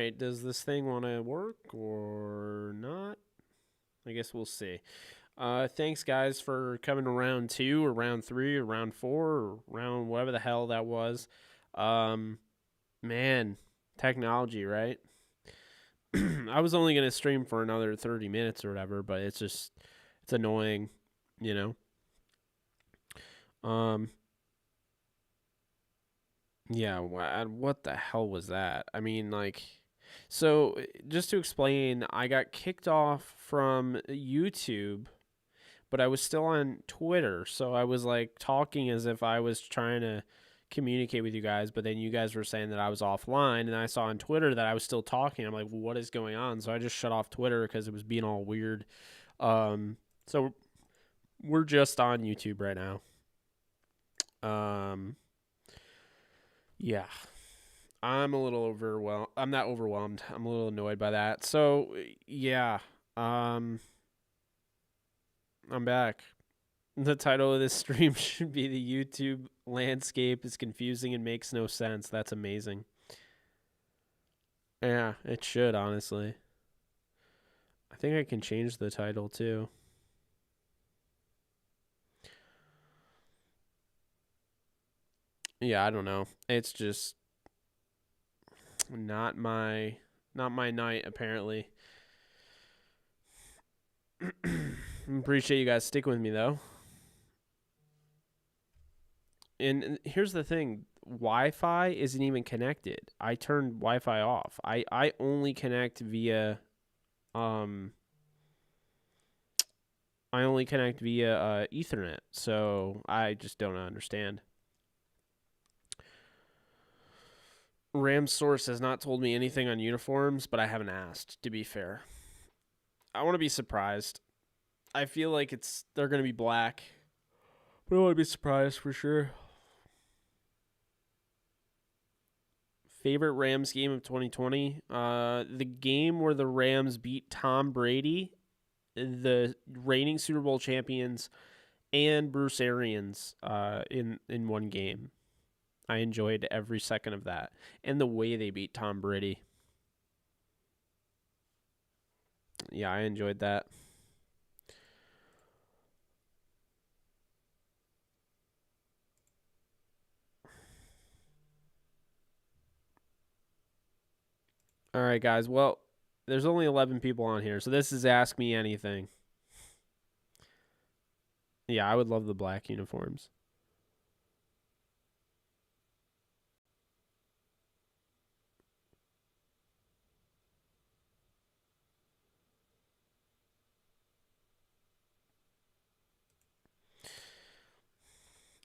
right, does this thing want to work or not? I guess we'll see. Thanks, guys, for coming to round 2 or round 3 or round 4 or round whatever the hell that was. Um, man, technology, right? I was only going to stream for another 30 minutes or whatever, but it's annoying, you know? Yeah, what the hell was that? I mean, like, so just to explain, I got kicked off from YouTube, but I was still on Twitter. So I was like talking as if I was trying to communicate with you guys, but then you guys were saying that I was offline, and I saw on Twitter that I was still talking. I'm like, what is going on? So I just shut off Twitter because it was being all weird. So we're just on YouTube right now. Um, yeah. I'm a little overwhelmed. I'm not overwhelmed. I'm a little annoyed by that. So, yeah. Um, I'm back. The title of this stream should be "The YouTube Landscape is Confusing and Makes No Sense." That's amazing. Yeah, it should, honestly. I think I can change the title too. Yeah, I don't know. It's just not my night apparently. Appreciate you guys sticking with me though. And here's the thing, Wi-Fi isn't even connected. I turned Wi-Fi off. I only connect via um Ethernet. So I just don't understand. Ram source has not told me anything on uniforms, but I haven't asked, to be fair. I want to be surprised. I feel like they're going to be black. But I want to be surprised for sure. Favorite Rams game of 2020? The game where the Rams beat Tom Brady, the reigning Super Bowl champions, and Bruce Arians in one game. I enjoyed every second of that. And the way they beat Tom Brady. Yeah, I enjoyed that. All right, guys. Well, there's only 11 people on here, so this is Ask Me Anything. Yeah, I would love the black uniforms.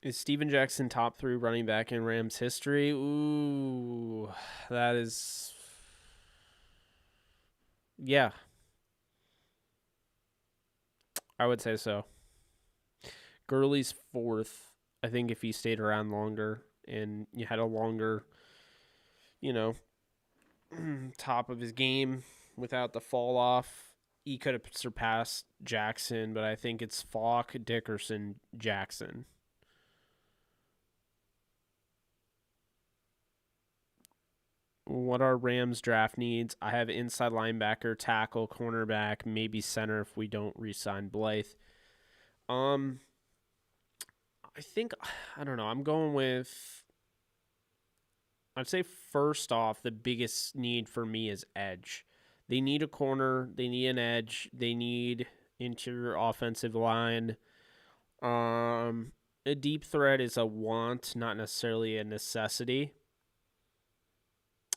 Is Steven Jackson top 3 running back in Rams history? Ooh, that is. Yeah, I would say so. Gurley's 4th. I think if he stayed around longer and you had a longer, you know, top of his game without the fall off, he could have surpassed Jackson, but I think it's Falk, Dickerson, Jackson. What are Rams draft needs? I have inside linebacker, tackle, cornerback, maybe center if we don't re-sign Blythe. I think I don't know. I'm going with. I'd say first off, the biggest need for me is edge. They need a corner. They need an edge. They need interior offensive line. A deep threat is a want, not necessarily a necessity.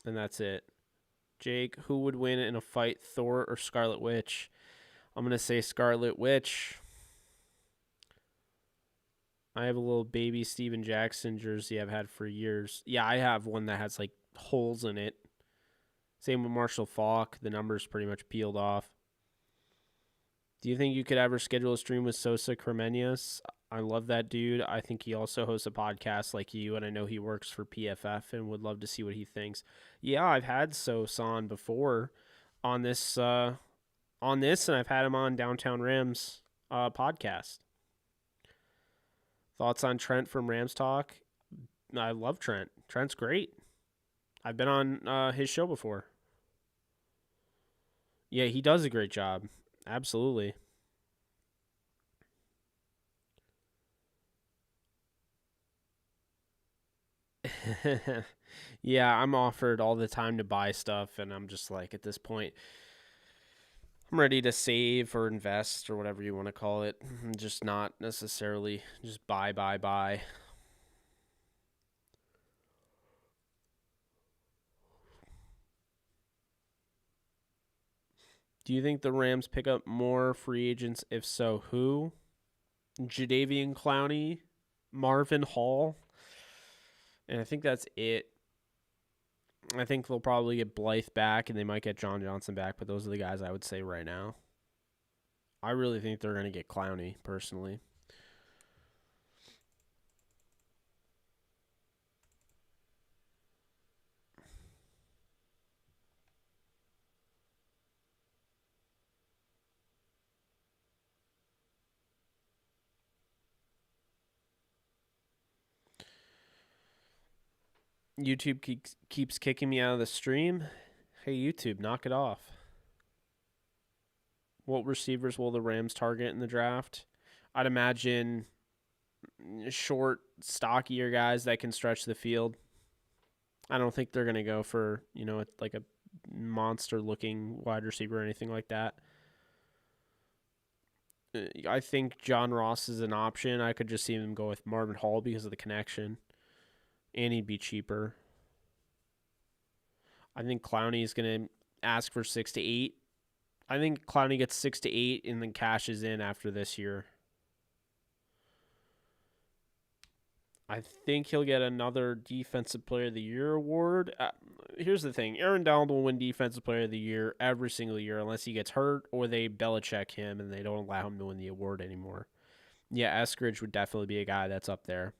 And that's it. Jake, who would win in a fight, Thor or Scarlet Witch? I'm going to say Scarlet Witch. I have a little baby Steven Jackson jersey I've had for years. Yeah, I have one that has like holes in it. Same with Marshall Faulk. The number's pretty much peeled off. Do you think you could ever schedule a stream with Sosa Cremeñas? I love that dude. I think he also hosts a podcast like you, and I know he works for PFF and would love to see what he thinks. Yeah, I've had Sosa on before on this, and I've had him on Downtown Rams podcast. Thoughts on Trent from Rams Talk? I love Trent. Trent's great. I've been on his show before. Yeah, he does a great job. Absolutely. Yeah, I'm offered all the time to buy stuff, and I'm just like, at this point, I'm ready to save or invest or whatever you want to call it. Just not necessarily just buy, buy, buy. Do you think the Rams pick up more free agents? If so, who? Jadavian Clowney, Marvin Hall, and I think that's it. I think they'll probably get Blythe back, and they might get John Johnson back, but those are the guys I would say right now. I really think they're going to get Clowney, personally. YouTube keeps kicking me out of the stream. Hey, YouTube, knock it off. What receivers will the Rams target in the draft? I'd imagine short, stockier guys that can stretch the field. I don't think they're going to go for, like a monster looking wide receiver or anything like that. I think John Ross is an option. I could just see them go with Marvin Hall because of the connection, and he'd be cheaper. I think Clowney is going to ask for 6 to 8. I think Clowney gets 6 to 8 and then cashes in after this year. I think he'll get another Defensive Player of the Year award. Here's the thing. Aaron Donald will win Defensive Player of the Year every single year unless he gets hurt or they Belichick him and they don't allow him to win the award anymore. Yeah, Eskridge would definitely be a guy that's up there.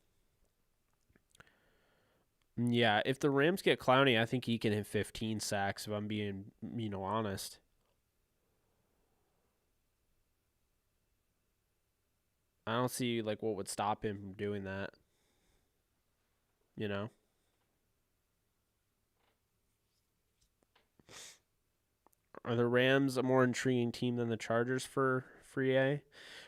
Yeah, if the Rams get Clowney, I think he can hit 15 sacks if I'm being, honest. I don't see like what would stop him from doing that, you know? Are the Rams a more intriguing team than the Chargers for free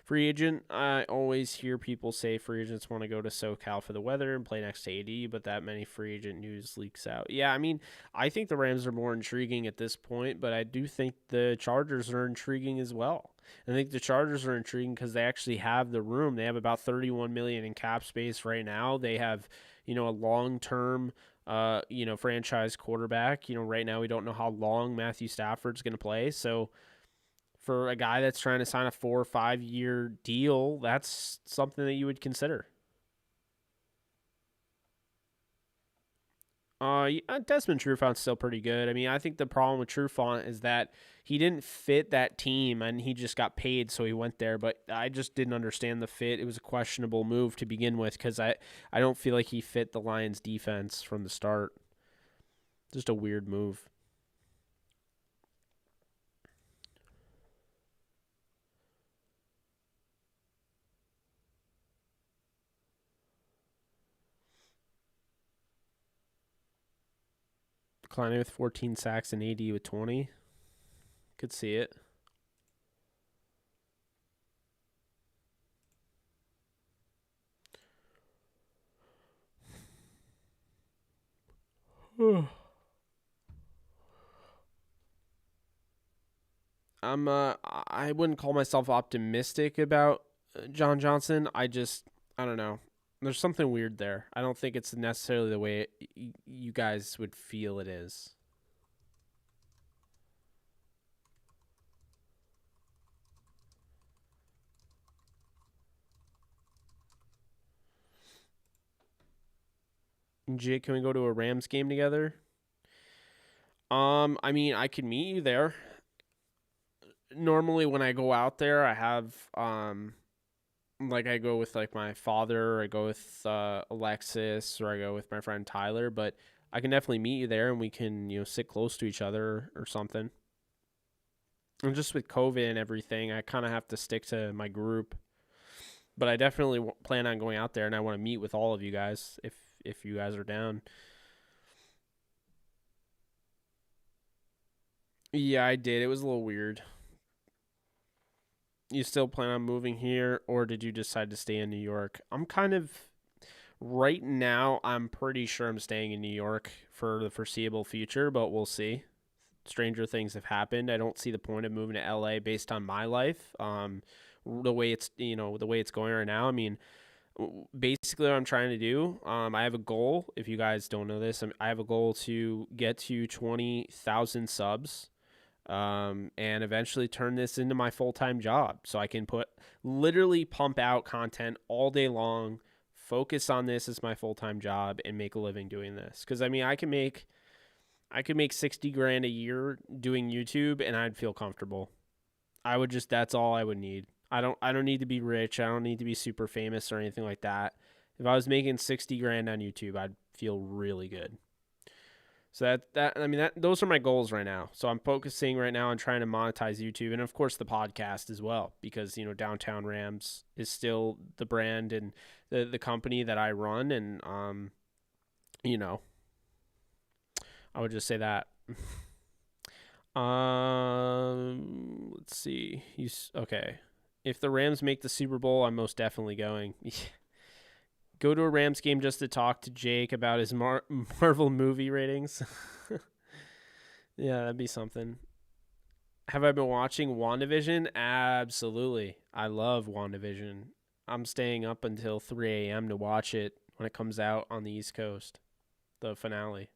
agent? I always hear people say free agents want to go to SoCal for the weather and play next to AD, but that many free agent news leaks out. Yeah, I mean, I think the Rams are more intriguing at this point, but I do think the Chargers are intriguing as well. I think the Chargers are intriguing because they actually have the room. They have about 31 million in cap space right now. They have, a long-term franchise quarterback. Right now we don't know how long Matthew Stafford's going to play. So for a guy that's trying to sign a 4 or 5 year deal, that's something that you would consider. Yeah, Desmond Trufant's still pretty good. I mean, I think the problem with Trufant is that he didn't fit that team and he just got paid, so he went there. But I just didn't understand the fit. It was a questionable move to begin with because I don't feel like he fit the Lions' defense from the start. Just a weird move. Clowney with 14 sacks and AD with 20. Could see it. I wouldn't call myself optimistic about John Johnson. I don't know. There's something weird there. I don't think it's necessarily the way you guys would feel it is. Jake, can we go to a Rams game together? I mean, I could meet you there. Normally when I go out there, I have like I go with like my father, or I go with Alexis, or I go with my friend Tyler, but I can definitely meet you there and we can, sit close to each other or something. And just with COVID and everything, I kind of have to stick to my group. But I definitely plan on going out there, and I want to meet with all of you guys if you guys are down. Yeah, I did. It was a little weird. You still plan on moving here, or did you decide to stay in New York? I'm kind of right now. I'm pretty sure I'm staying in New York for the foreseeable future, but we'll see. Stranger things have happened. I don't see the point of moving to LA based on my life. The way it's the way it's going right now. I mean, basically what I'm trying to do. I have a goal. If you guys don't know this, I have a goal to get to 20,000 subs and eventually turn this into my full-time job so I can literally pump out content all day long, focus on this as my full-time job, and make a living doing this. Because I mean, I could make 60 grand a year doing YouTube and I'd feel comfortable. That's all I would need. I don't need to be rich. I don't need to be super famous or anything like that. If I was making 60 grand on YouTube, I'd feel really good. So those are my goals right now. So I'm focusing right now on trying to monetize YouTube and of course the podcast as well, because Downtown Rams is still the brand and the company that I run, and you know, I would just say that. Let's see. Okay. If the Rams make the Super Bowl, I'm most definitely going. Go to a Rams game just to talk to Jake about his Marvel movie ratings. Yeah, that'd be something. Have I been watching WandaVision? Absolutely. I love WandaVision. I'm staying up until 3 a.m. to watch it when it comes out on the East Coast, the finale.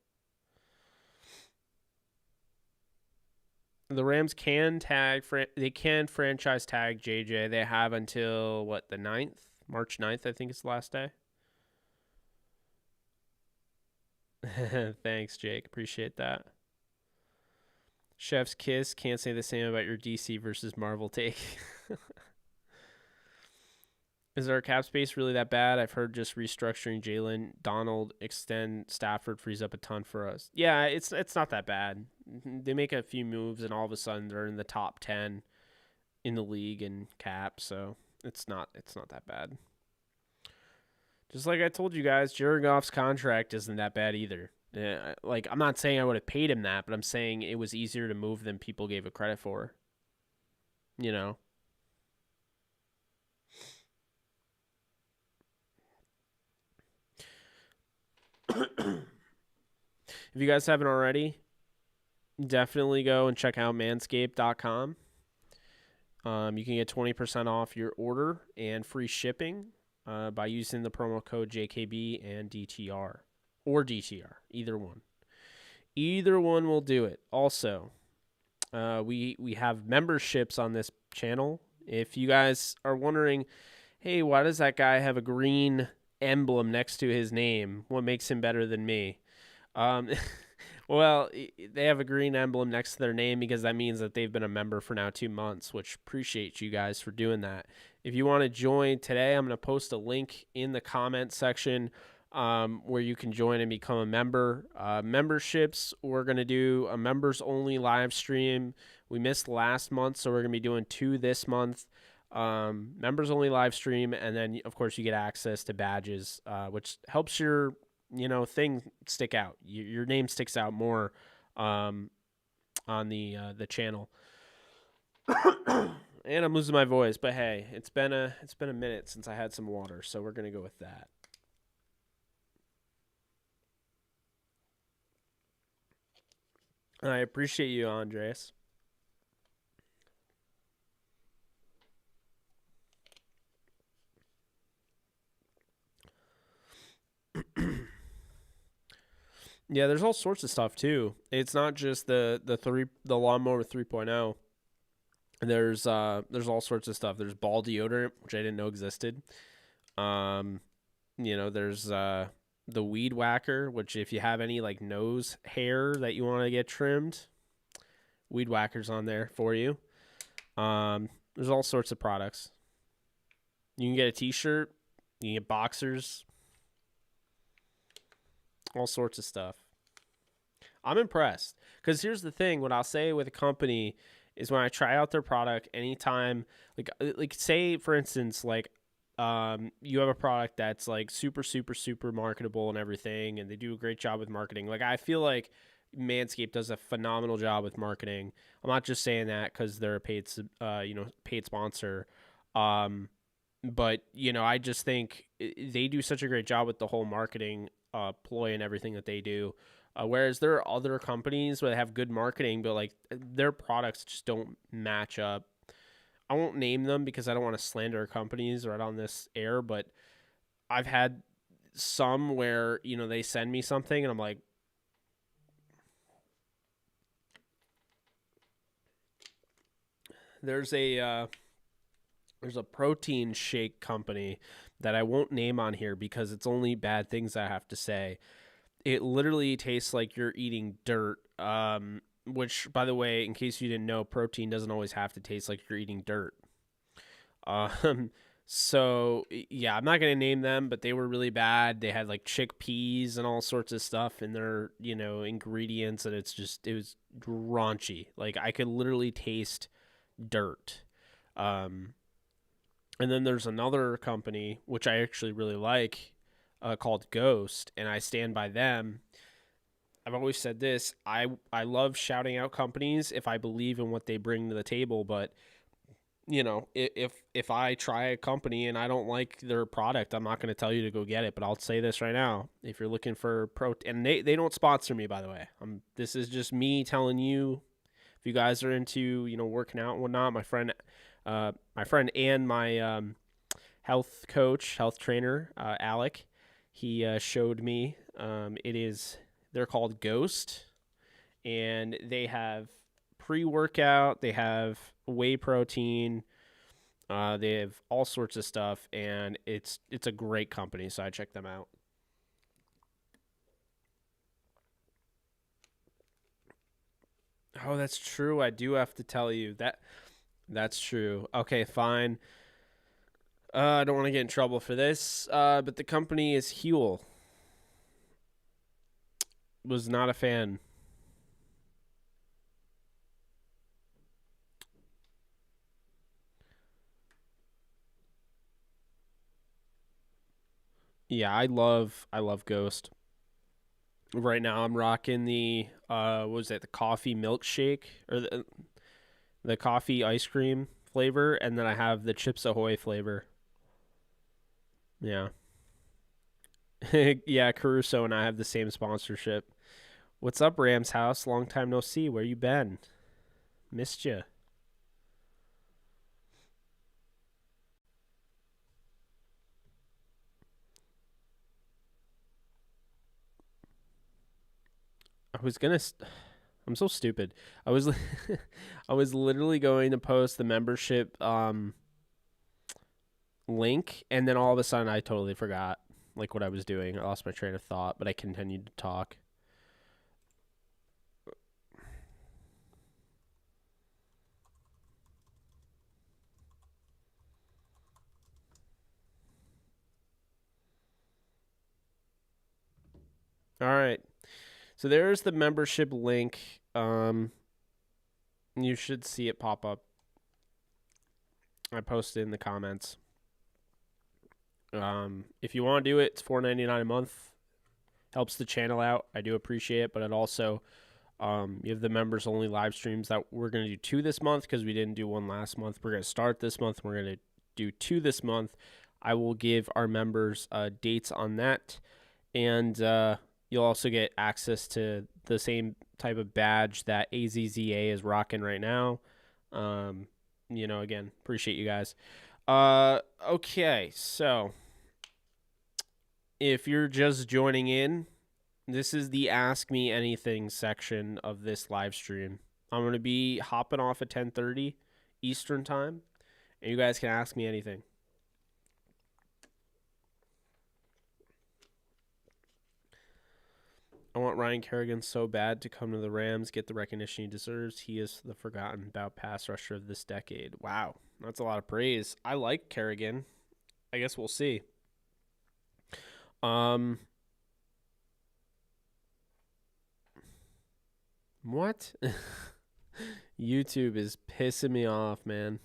The Rams can franchise tag JJ. They have until the 9th? March 9th, I think it's the last day. Thanks, Jake. Appreciate that. Chef's kiss. Can't say the same about your DC versus Marvel take. Is our cap space really that bad? I've heard just restructuring Jalen, Donald, extend Stafford frees up a ton for us. Yeah, it's not that bad. They make a few moves and all of a sudden they're in the top 10 in the league in cap, so it's not that bad. Just like I told you guys, Jared Goff's contract isn't that bad either. I'm not saying I would have paid him that, but I'm saying it was easier to move than people gave it credit for. You know. If you guys haven't already, definitely go and check out manscaped.com. You can get 20% off your order and free shipping by using the promo code JKB and DTR. Or DTR, either one. Either one will do it. Also, we have memberships on this channel. If you guys are wondering, hey, why does that guy have a green emblem next to his name? What makes him better than me? Well, they have a green emblem next to their name because that means that they've been a member for now 2 months, which appreciate you guys for doing that. If you want to join today, I'm going to post a link in the comment section where you can join and become a member. Memberships, we're going to do a members only live stream. We missed last month, so we're going to be doing 2 this month. Members only live stream, and then of course you get access to badges, which helps your thing stick out. Your name sticks out more on the channel. And I'm losing my voice, but hey, it's been a minute since I had some water, so we're gonna go with that. I appreciate you, Andres. Yeah, there's all sorts of stuff too. It's not just the lawnmower 3.0. There's all sorts of stuff. There's ball deodorant, which I didn't know existed. There's the weed whacker, which if you have any like nose hair that you want to get trimmed, weed whacker's on there for you. There's all sorts of products. You can get a t-shirt, you can get boxers, all sorts of stuff. I'm impressed because here's the thing. What I'll say with a company is when I try out their product, anytime, like say for instance, you have a product that's like super, super, super marketable and everything, and they do a great job with marketing. Like I feel like Manscaped does a phenomenal job with marketing. I'm not just saying that because they're a paid sponsor. Um, but I just think they do such a great job with the whole marketing ploy and everything that they do. Whereas there are other companies where they have good marketing, but like their products just don't match up. I won't name them because I don't want to slander companies right on this air, but I've had some where they send me something and I'm like, there's a protein shake company that I won't name on here because it's only bad things I have to say. It literally tastes like you're eating dirt. Which, by the way, in case you didn't know, protein doesn't always have to taste like you're eating dirt. Um, so yeah, I'm not gonna name them, but they were really bad. They had like chickpeas and all sorts of stuff in their ingredients, and it was raunchy. Like I could literally taste dirt. Um, and then there's another company which I actually really like, called Ghost, and I stand by them. I've always said this. I love shouting out companies if I believe in what they bring to the table, but if I try a company and I don't like their product, I'm not going to tell you to go get it. But I'll say this right now: if you're looking for and they don't sponsor me, by the way. This is just me telling you. If you guys are into working out and whatnot, my friend and my health coach, health trainer, Alec, he showed me. They're called Ghost, and they have pre-workout, they have whey protein, they have all sorts of stuff, and it's a great company, so I check them out. Oh, that's true. I do have to tell you that's true. Okay, fine. I don't want to get in trouble for this, but the company is Huel. Was not a fan. Yeah, I love Ghost. Right now I'm rocking the what was that, the coffee milkshake or the coffee ice cream flavor, and then I have the Chips Ahoy flavor. Yeah. Yeah, Caruso and I have the same sponsorship. What's up, Rams House? Long time no see. Where you been? Missed you. I was gonna. I'm so stupid. I was, I was literally going to post the membership link, and then all of a sudden I totally forgot like what I was doing. I lost my train of thought, but I continued to talk. All right. So there's the membership link. You should see it pop up. I posted in the comments. If you want to do it, it's $4.99 a month. Helps the channel out. I do appreciate it, but it also you have the members only live streams that we're gonna do two this month because we didn't do one last month. We're gonna start this month. We're gonna do two this month. I will give our members dates on that, and you'll also get access to the same type of badge that AZZA is rocking right now. Again, appreciate you guys. Okay, so if you're just joining in, this is the Ask Me Anything section of this live stream. I'm going to be hopping off at 10:30 Eastern time, and you guys can ask me anything. I want Ryan Kerrigan so bad to come to the Rams, get the recognition he deserves. He is the forgotten about pass rusher of this decade. Wow, that's a lot of praise. I like Kerrigan. I guess we'll see. What? YouTube is pissing me off, man.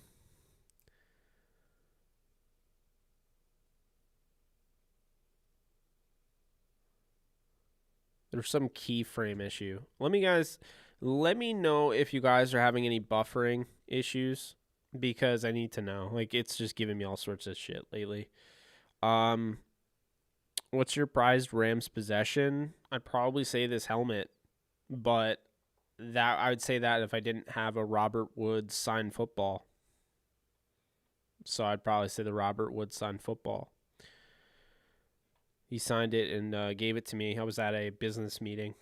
There's some keyframe issue. Let me know if you guys are having any buffering issues because I need to know. Like it's just giving me all sorts of shit lately. Um what's your prized Rams possession? I'd probably say this helmet, but that I would say that if I didn't have a Robert Woods signed football. So I'd probably say the Robert Woods signed football. He signed it and gave it to me. I was at a business meeting.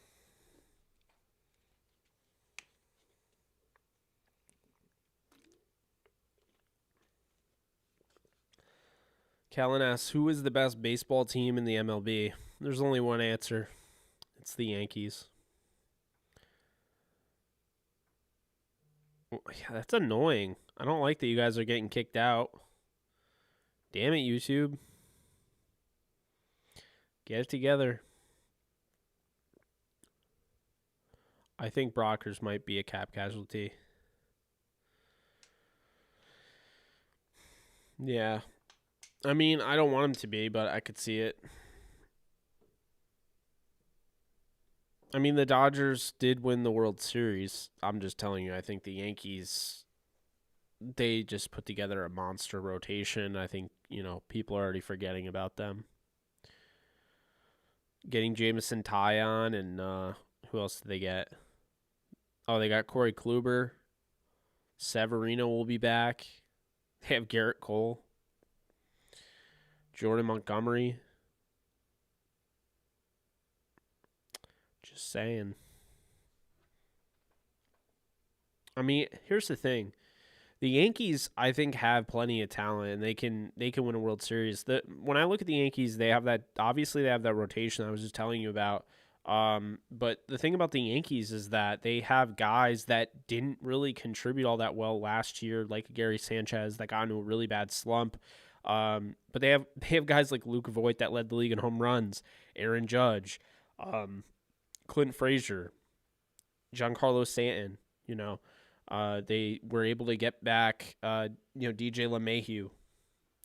Kellen asks, who is the best baseball team in the MLB? There's only one answer. It's the Yankees. Yeah, that's annoying. I don't like that you guys are getting kicked out. Damn it, YouTube. Get it together. I think Brockers might be a cap casualty. Yeah. I mean, I don't want him to be, but I could see it. I mean, the Dodgers did win the World Series. I'm just telling you, I think the Yankees, they just put together a monster rotation. I think, people are already forgetting about them. Getting Jameson Taillon and who else did they get? Oh, they got Corey Kluber. Severino will be back. They have Garrett Cole. Jordan Montgomery. Just saying. I mean, here's the thing. The Yankees, I think, have plenty of talent, and they can win a World Series. When I look at the Yankees, they have that rotation I was just telling you about. But the thing about the Yankees is that they have guys that didn't really contribute all that well last year, like Gary Sanchez that got into a really bad slump. But they have guys like Luke Voigt that led the league in home runs, Aaron Judge, Clint Frazier, Giancarlo Stanton. They were able to get back, DJ LeMahieu.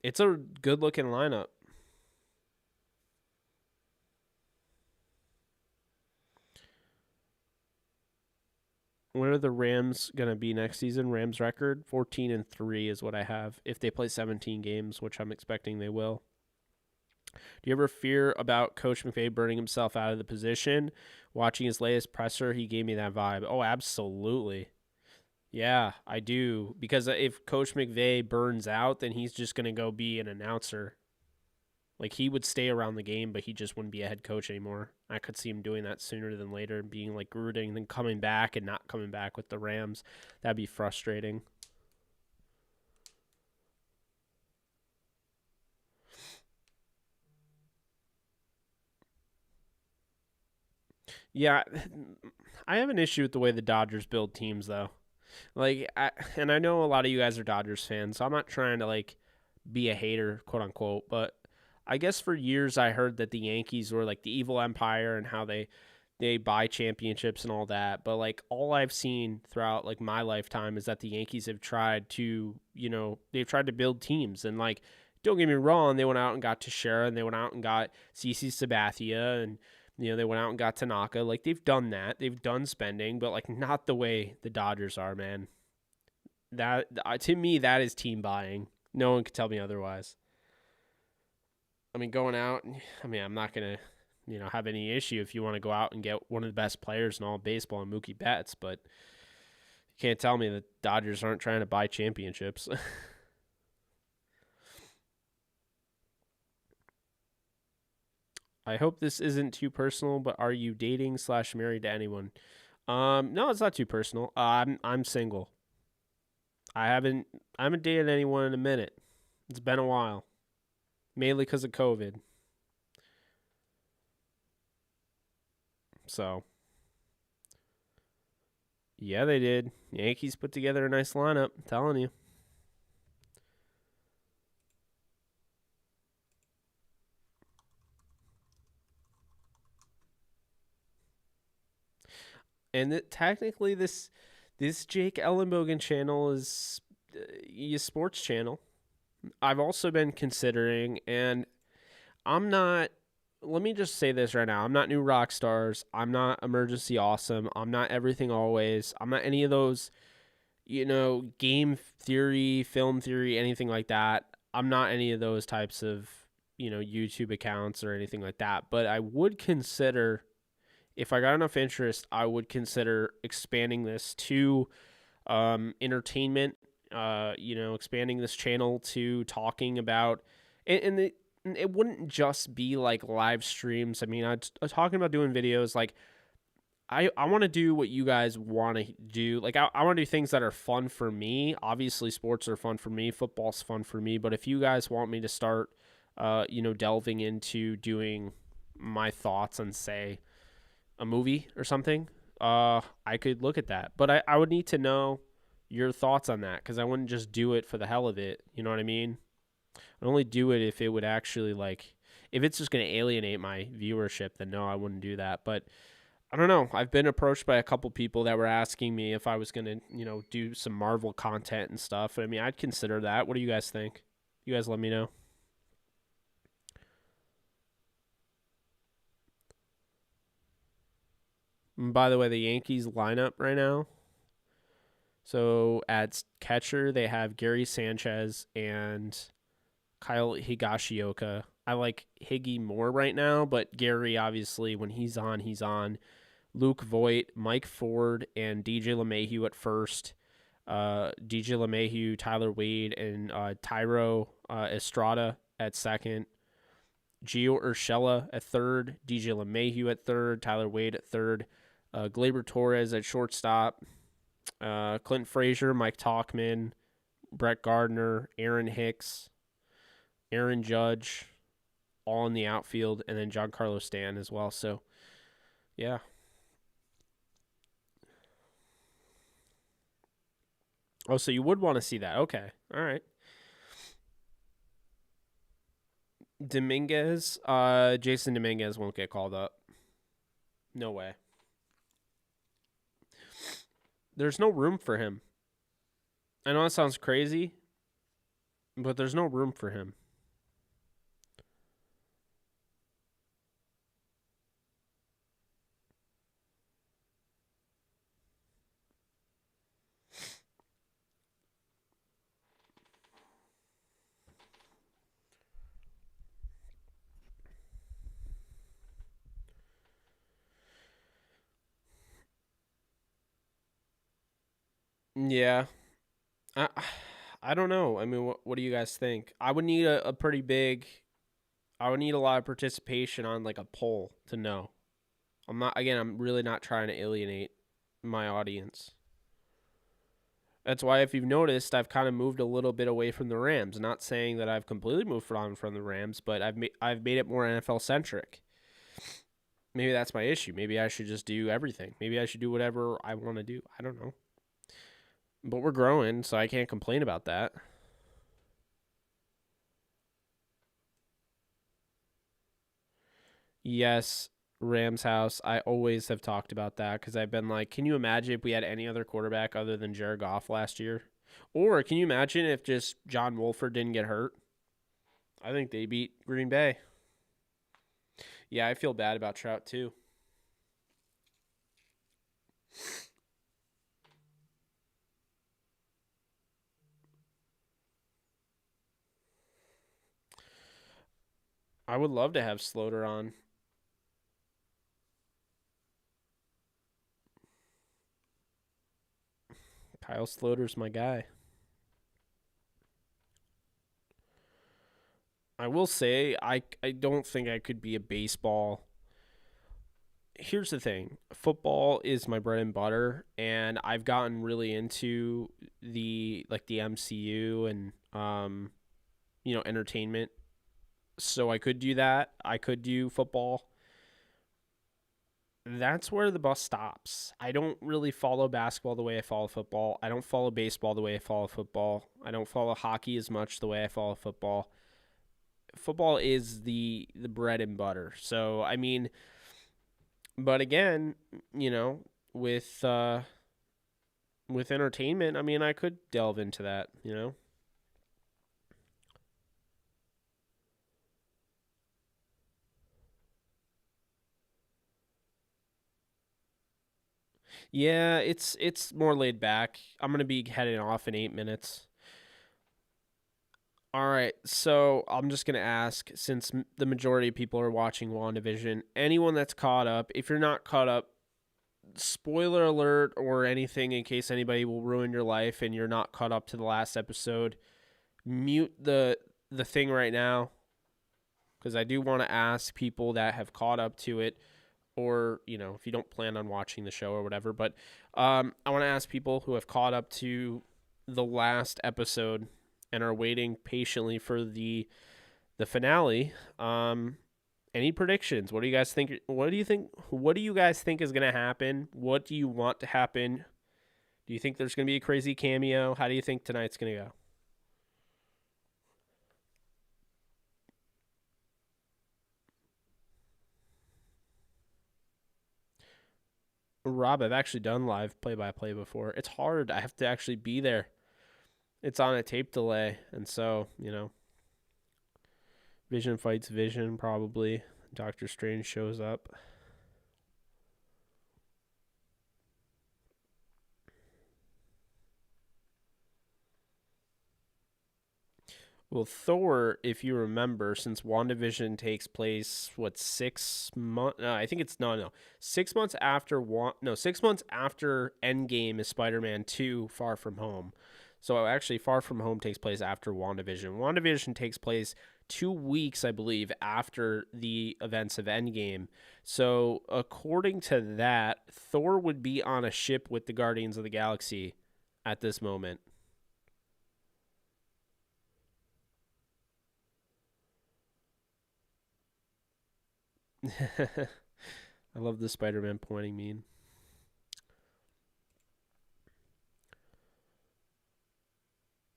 It's a good looking lineup. Where are the Rams going to be next season? Rams record 14-3 is what I have. If they play 17 games, which I'm expecting they will. Do you ever fear about Coach McVay burning himself out of the position? Watching his latest presser, he gave me that vibe. Oh, absolutely. Yeah, I do. Because if Coach McVay burns out, then he's just going to go be an announcer. Like, he would stay around the game, but he just wouldn't be a head coach anymore. I could see him doing that sooner than later, being like Gruden, then coming back and not coming back with the Rams. That'd be frustrating. Yeah, I have an issue with the way the Dodgers build teams, though. And I know a lot of you guys are Dodgers fans, so I'm not trying to, be a hater, quote unquote, but I guess for years I heard that the Yankees were like the evil empire and how they buy championships and all that. But all I've seen throughout my lifetime is that the Yankees have tried to, they've tried to build teams and don't get me wrong, they went out and got Teixeira and they went out and got CC Sabathia and they went out and got Tanaka. They've done that. They've done spending, but not the way the Dodgers are, man. That to me that is team buying. No one could tell me otherwise. I mean, going out, I'm not going to, have any issue if you want to go out and get one of the best players in all of baseball and Mookie Betts, but you can't tell me that Dodgers aren't trying to buy championships. I hope this isn't too personal, but are you dating / married to anyone? No, it's not too personal. I'm single. I haven't dated anyone in a minute. It's been a while. Mainly because of COVID. So, yeah, they did. Yankees put together a nice lineup. I'm telling you. And technically, this Jake Ellenbogen channel is a sports channel. I've also been considering, and I'm not let me just say this right now. I'm not New Rock Stars. I'm not Emergency Awesome. I'm not Everything Always. I'm not any of those, game theory, film theory, anything like that. I'm not any of those types of, YouTube accounts or anything like that. But I would consider, if I got enough interest, I would consider expanding this to entertainment, expanding this channel to talking about, it wouldn't just be like live streams. I mean, I'm talking about doing videos. Like, I want to do what you guys want to do. Like, I want to do things that are fun for me. Obviously, sports are fun for me. Football's fun for me. But if you guys want me to start, delving into doing my thoughts on, say, a movie or something, I could look at that. But I would need to know your thoughts on that, because I wouldn't just do it for the hell of it. You know what I mean? I'd only do it if it would actually, like, if it's just going to alienate my viewership, then no, I wouldn't do that. But I don't know. I've been approached by a couple people that were asking me if I was going to, do some Marvel content and stuff. I mean, I'd consider that. What do you guys think? You guys let me know. And by the way, the Yankees lineup right now. So at catcher, they have Gary Sanchez and Kyle Higashioka. I like Higgy more right now, but Gary, obviously, when he's on, he's on. Luke Voigt, Mike Ford, and DJ LeMahieu at first. DJ LeMahieu, Tyler Wade, and Tyro Estrada at second. Gio Urshela at third. DJ LeMahieu at third. Tyler Wade at third. Gleyber Torres at shortstop. Clint Frazier, Mike Talkman, Brett Gardner, Aaron Hicks, Aaron Judge, all in the outfield, and then Giancarlo Stanton as well. So, yeah. Oh, so you would want to see that. Okay. All right. Dominguez, Jason Dominguez won't get called up. No way. There's no room for him. I know it sounds crazy, but there's no room for him. Yeah. I I don't know. I mean, what do you guys think? I would need a pretty big. I would need a lot of participation on like a poll to know. I'm really not trying to alienate my audience. That's why, if you've noticed, I've kind of moved a little bit away from the Rams. Not saying that I've completely moved on from the Rams, but I've made it more NFL centric. Maybe that's my issue. Maybe I should just do everything. Maybe I should do whatever I want to do. I don't know. But we're growing, so I can't complain about that. Yes, Rams house. I always have talked about that because I've been like, can you imagine if we had any other quarterback other than Jared Goff last year? Or can you imagine if just John Wolford didn't get hurt? I think they beat Green Bay. Yeah, I feel bad about Trout too. I would love to have Sloter on. Kyle Sloter's my guy. I will say I don't think I could be a baseball. Here's the thing. Football is my bread and butter, and I've gotten really into the MCU and entertainment. So I could do that. I could do football. That's where the bus stops. I don't really follow basketball the way I follow football. I don't follow baseball the way I follow football. I don't follow hockey as much the way I follow football. Football is the bread and butter. So, I mean, but again, with entertainment, I mean, I could delve into that. Yeah, it's more laid back. I'm gonna be heading off in 8 minutes. All right, so I'm just gonna ask, since the majority of people are watching WandaVision, anyone that's caught up, if you're not caught up, spoiler alert or anything in case anybody will ruin your life and you're not caught up to the last episode, mute the thing right now because I do want to ask people that have caught up to it, or if you don't plan on watching the show or whatever, but I want to ask people who have caught up to the last episode and are waiting patiently for the finale. Any predictions? What do you guys think? What do you think? What do you guys think is going to happen? What do you want to happen? Do you think there's going to be a crazy cameo? How do you think tonight's going to go? Rob, I've actually done live play-by-play before. It's hard. I have to actually be there. It's on a tape delay, and so Vision fights Vision probably. Doctor Strange shows up. Well, Thor, if you remember, since WandaVision takes place, 6 months? No, I think it's no. 6 months after 6 months after Endgame is Spider-Man 2: Far From Home. So actually, Far From Home takes place after WandaVision. WandaVision takes place 2 weeks, I believe, after the events of Endgame. So according to that, Thor would be on a ship with the Guardians of the Galaxy at this moment. I love the Spider-Man pointing meme.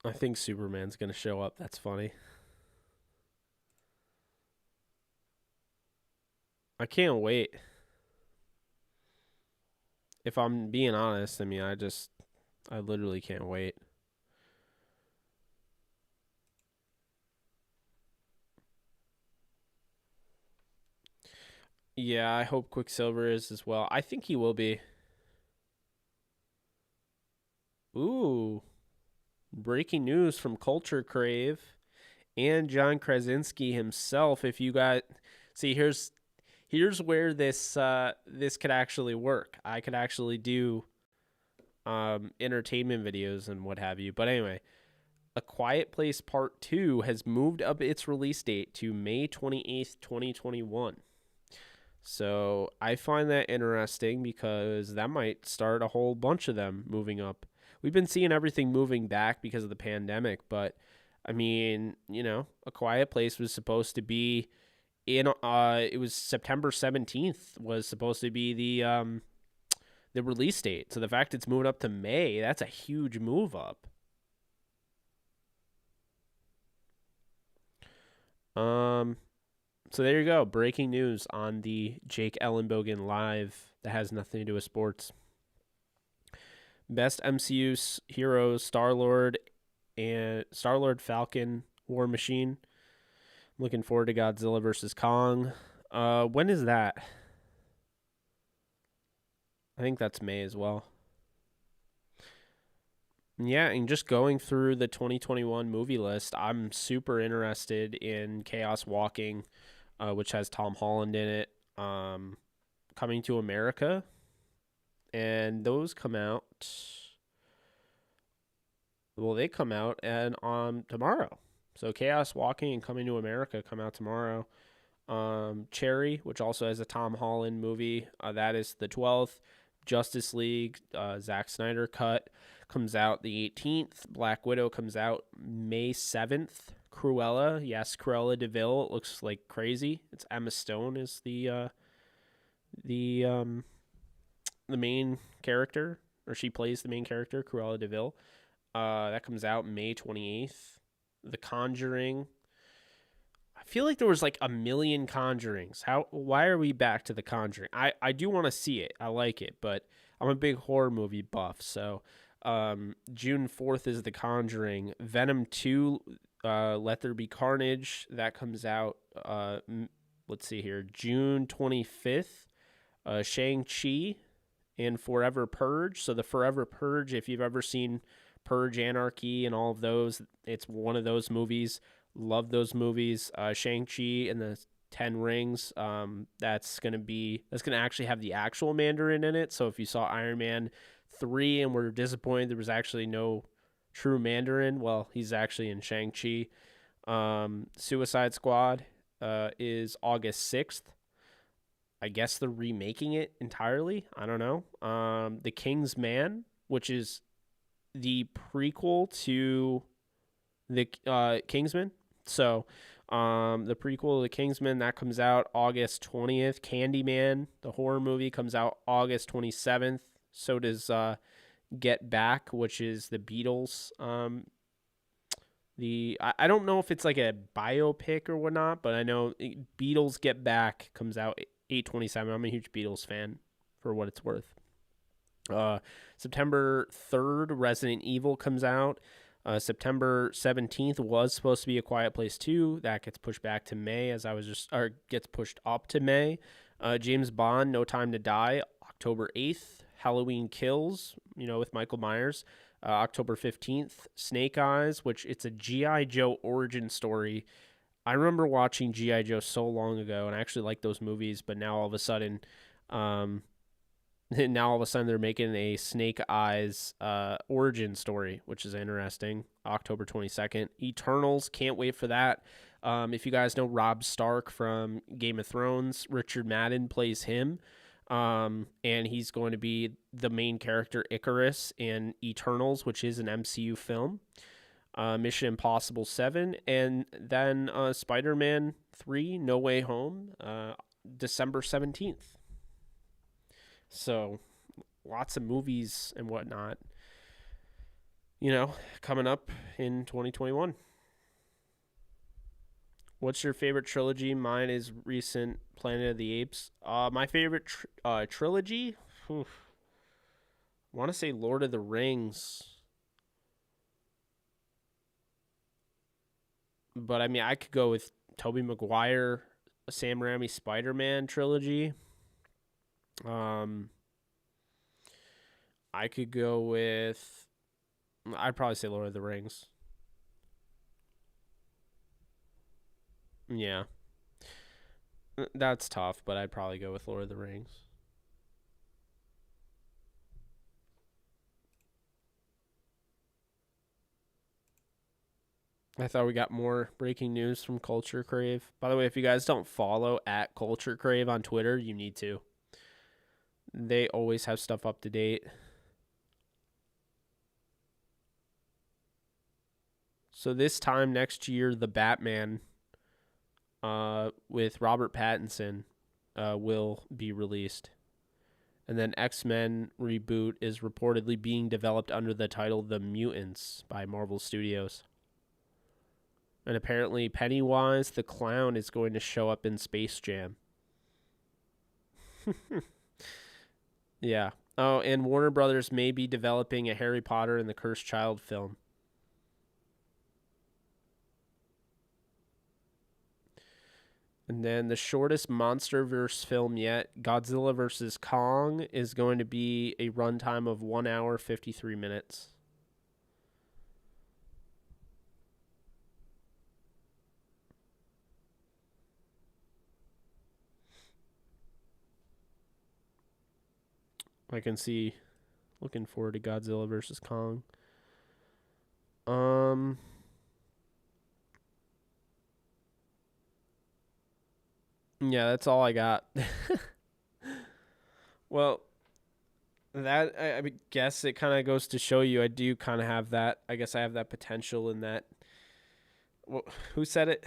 I think Superman's going to show up. That's funny. I can't wait. If I'm being honest, I mean, I literally can't wait. Yeah, I hope Quicksilver is as well. I think he will be. Ooh, breaking news from Culture Crave and John Krasinski himself. If you got see, here's where this could actually work. I could actually do entertainment videos and what have you. But anyway, A Quiet Place Part 2 has moved up its release date to May 28th, 2021. So I find that interesting because that might start a whole bunch of them moving up. We've been seeing everything moving back because of the pandemic, but I mean, A Quiet Place was supposed to be it was September 17th was supposed to be the release date. So the fact it's moving up to May, that's a huge move up. Um so there you go. Breaking news on the Jake Ellenbogen live that has nothing to do with sports. Best MCU heroes: Star-Lord and Star-Lord, Falcon, War Machine. I'm looking forward to Godzilla versus Kong. When is that? I think that's May as well. Yeah, and just going through the 2021 movie list, I'm super interested in Chaos Walking, which has Tom Holland in it. Coming to America, and those come out. Well, they come out and on tomorrow. So Chaos Walking and Coming to America come out tomorrow. Cherry, which also has a Tom Holland movie, that is the 12th. Justice League, Zack Snyder cut, comes out the 18th. Black Widow comes out May 7th. Cruella, yes, Cruella DeVille. It looks like crazy. It's Emma Stone is the main character, or she plays the main character, Cruella DeVille. That comes out May 28th. The Conjuring. I feel like there was like a million Conjurings. Why are we back to The Conjuring? I do want to see it. I like it, but I'm a big horror movie buff. So June 4th is The Conjuring. Venom 2, Let There Be Carnage. That comes out, let's see here, June 25th. Shang-Chi and Forever Purge. So the Forever Purge, if you've ever seen Purge, Anarchy, and all of those, it's one of those movies. Love those movies. Shang-Chi and the Ten Rings. That's gonna actually have the actual Mandarin in it. So if you saw Iron Man 3 and were disappointed there was actually no true Mandarin, well, he's actually in Shang-Chi. Suicide Squad is August 6th. I guess they're remaking it entirely. I don't know. The King's Man, which is the prequel to the Kingsman. So, the prequel to the Kingsman that comes out August 20th. Candyman, the horror movie, comes out August 27th. So does Get Back, which is the Beatles. I don't know if it's like a biopic or whatnot, but I know Beatles Get Back comes out 8/27. I'm a huge Beatles fan, for what it's worth. September 3rd, Resident Evil comes out. September 17th was supposed to be A Quiet Place 2. That gets pushed back to May, gets pushed up to May. James Bond, No Time to Die, October 8th. Halloween Kills, with Michael Myers, October 15th. Snake Eyes, which it's a G.I. Joe origin story. I remember watching G.I. Joe so long ago, and I actually like those movies, but now all of a sudden, they're making a Snake Eyes origin story, which is interesting. October 22nd. Eternals, can't wait for that. If you guys know Robb Stark from Game of Thrones, Richard Madden plays him, and he's going to be the main character Icarus in Eternals, which is an MCU film. Mission Impossible 7, and then Spider-Man 3, No Way Home, December 17th. So, lots of movies and whatnot, coming up in 2021. What's your favorite trilogy? Mine is recent Planet of the Apes. My favorite trilogy? I want to say Lord of the Rings. But, I could go with Tobey Maguire, Sam Raimi Spider-Man trilogy. I could go with... I'd probably say Lord of the Rings. Yeah. That's tough, but I'd probably go with Lord of the Rings. I thought we got more breaking news from Culture Crave. By the way, if you guys don't follow at Culture Crave on Twitter, you need to. They always have stuff up to date. So this time next year, The Batman with Robert Pattinson will be released. And then X-Men reboot is reportedly being developed under the title The Mutants by Marvel Studios. And apparently Pennywise the Clown is going to show up in Space Jam. Yeah. Oh, and Warner Brothers may be developing a Harry Potter and the Cursed Child film. And then the shortest MonsterVerse film yet, Godzilla vs. Kong, is going to be a runtime of 1 hour, 53 minutes. I can see, looking forward to Godzilla vs. Kong. Yeah, that's all I got. Well, that I guess it kind of goes to show you I do kind of have that. I guess I have that potential in that. Well, who said it?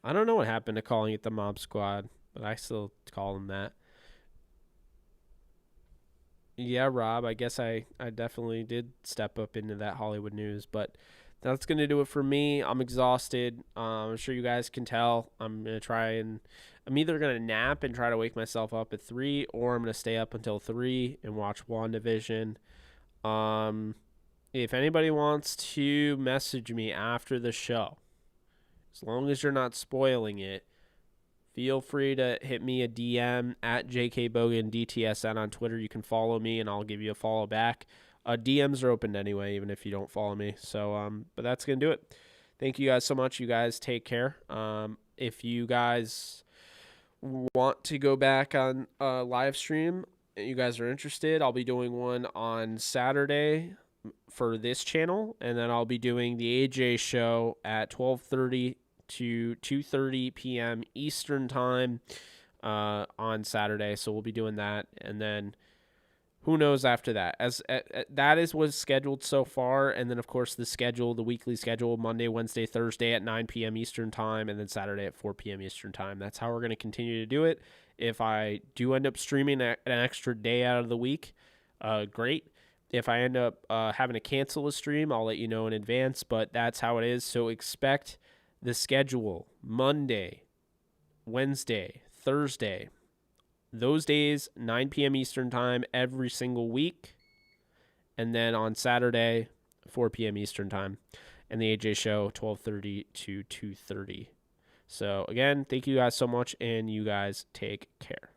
I don't know what happened to calling it the Mob Squad, but I still call them that. Yeah, Rob, I guess I definitely did step up into that Hollywood news, but that's going to do it for me. I'm exhausted. I'm sure you guys can tell. I'm either going to nap and try to wake myself up at 3, or I'm going to stay up until 3 and watch WandaVision. If anybody wants to message me after the show, as long as you're not spoiling it, feel free to hit me a DM at JKBoganDTSN on Twitter. You can follow me, and I'll give you a follow back. DMs are open anyway, even if you don't follow me. So, but that's going to do it. Thank you guys so much. You guys take care. If you guys want to go back on live stream, you guys are interested, I'll be doing one on Saturday for this channel, and then I'll be doing the AJ show at 12:30 to 2:30 p.m. Eastern time on Saturday. So we'll be doing that, and then who knows after that. That is what's scheduled so far, and then of course the weekly schedule, Monday, Wednesday, Thursday at 9 p.m. Eastern time, and then Saturday at 4 p.m. Eastern time. That's how we're going to continue to do it. If I do end up streaming an extra day out of the week, great. If I end up having to cancel a stream, I'll let you know in advance, but that's how it is. So expect the schedule Monday, Wednesday, Thursday, those days, 9 p.m. Eastern time every single week. And then on Saturday, 4 p.m. Eastern time. And the AJ show, 12:30 to 2:30. So again, thank you guys so much, and you guys take care.